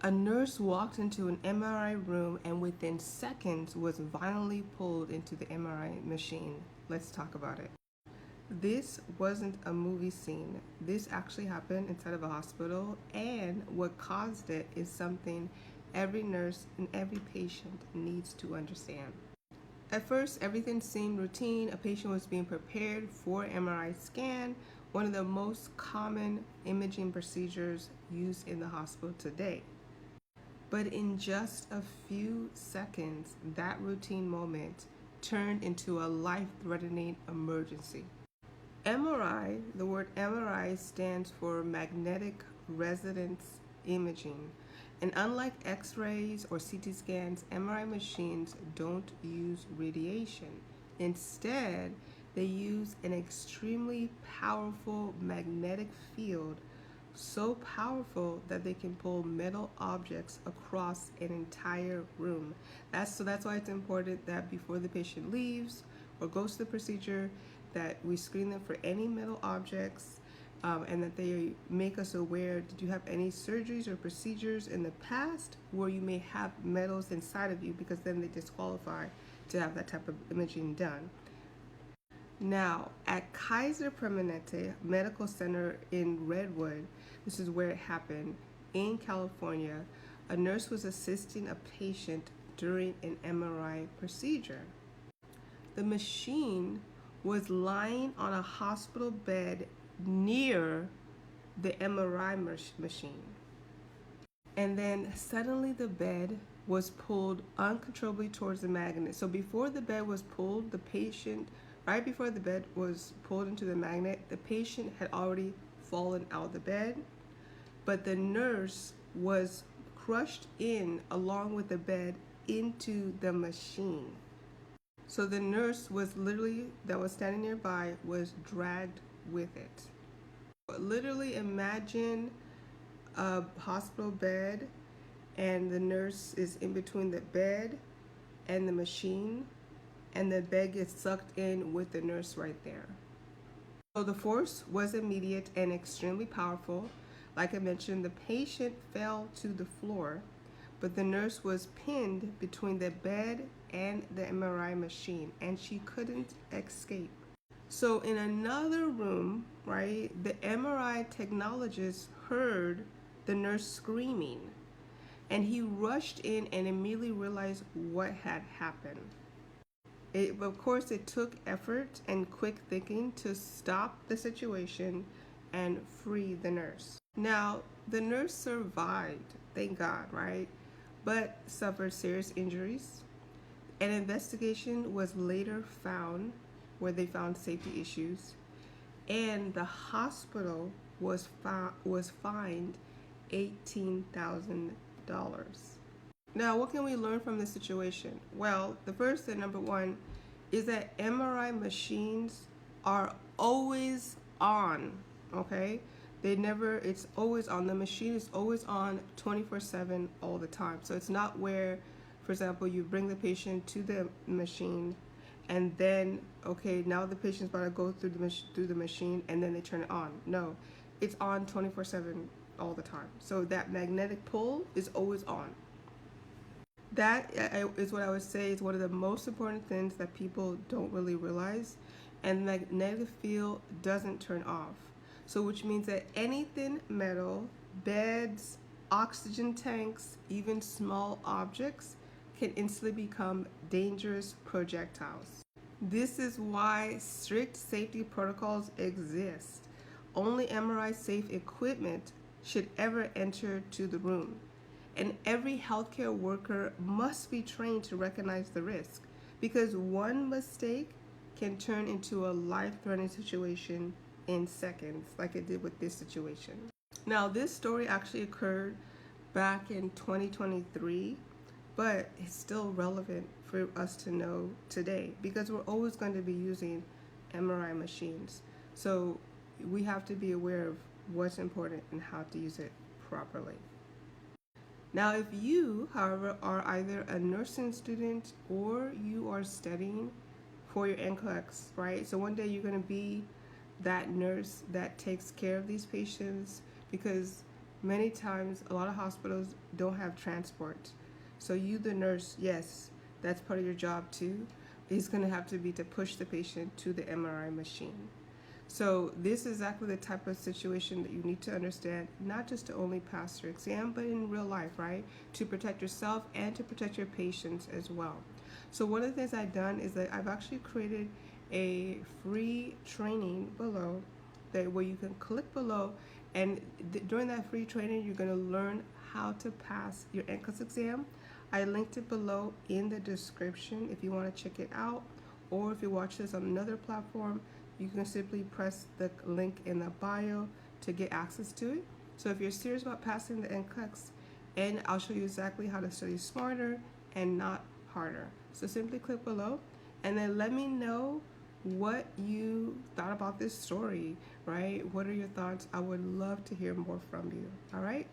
A nurse walked into an MRI room and within seconds was violently pulled into the MRI machine. Let's talk about it. This wasn't a movie scene. This actually happened inside of a hospital, and what caused it is something every nurse and every patient needs to understand. At first, everything seemed routine. A patient was being prepared for MRI scan, one of the most common imaging procedures used in the hospital today. But in just a few seconds, that routine moment turned into a life-threatening emergency. MRI, the word MRI stands for magnetic resonance imaging. And unlike x-rays or CT scans, MRI machines don't use radiation. Instead, they use an extremely powerful magnetic field, so powerful that they can pull metal objects across an entire room. That's why it's important that before the patient leaves or goes to the procedure, that we screen them for any metal objects, and that they make us aware, did you have any surgeries or procedures in the past where you may have metals inside of you, because then they disqualify to have that type of imaging done. Now, at Kaiser Permanente Medical Center in Redwood, this is where it happened, in California, a nurse was assisting a patient during an MRI procedure. The machine was lying on a hospital bed near the MRI machine. And then suddenly the bed was pulled uncontrollably towards the magnet. So before the bed was pulled, right before the bed was pulled into the magnet, the patient had already fallen out of the bed, but the nurse was crushed in along with the bed into the machine. So the nurse that was standing nearby was dragged with it. Literally imagine a hospital bed and the nurse is in between the bed and the machine, and the bed gets sucked in with the nurse right there. So the force was immediate and extremely powerful. Like I mentioned, the patient fell to the floor, but the nurse was pinned between the bed and the MRI machine, and she couldn't escape. So in another room, right, the MRI technologist heard the nurse screaming, and he rushed in and immediately realized what had happened. Of course, it took effort and quick thinking to stop the situation and free the nurse. Now, the nurse survived, thank God, right? But suffered serious injuries. An investigation was later found where they found safety issues, and the hospital was fined $18,000. Now, what can we learn from this situation? Well, the first and number one is that MRI machines are always on, okay? It's always on. The machine is always on 24/7 all the time. So it's not where, for example, you bring the patient to the machine and then, okay, now the patient's about to go through the machine and then they turn it on. No, it's on 24/7 all the time. So that magnetic pull is always on. That is what I would say is one of the most important things that people don't really realize, and the magnetic field doesn't turn off. So which means that anything metal, beds, oxygen tanks, even small objects can instantly become dangerous projectiles. This is why strict safety protocols exist. Only MRI safe equipment should ever enter to the room. And every healthcare worker must be trained to recognize the risk, because one mistake can turn into a life-threatening situation in seconds, like it did with this situation. Now, this story actually occurred back in 2023, but it's still relevant for us to know today, because we're always going to be using MRI machines. So we have to be aware of what's important and how to use it properly. Now, if you, however, are either a nursing student or you are studying for your NCLEX, right? So one day you're going to be that nurse that takes care of these patients, because Many times, a lot of hospitals don't have transport. So you, the nurse, yes, that's part of your job too, is going to have to be to push the patient to the MRI machine. So this is exactly the type of situation that you need to understand, not just to only pass your exam, but in real life, right? To protect yourself and to protect your patients as well. So one of the things I've done is that I've actually created a free training below that where you can click below, and during that free training you're going to learn how to pass your NCLEX exam. I linked it below in the description if you want to check it out, or if you watch this on another platform, you can simply press the link in the bio to get access to it. So if you're serious about passing the NCLEX, and I'll show you exactly how to study smarter and not harder. So simply click below and then let me know what you thought about this story, right? What are your thoughts? I would love to hear more from you. All right?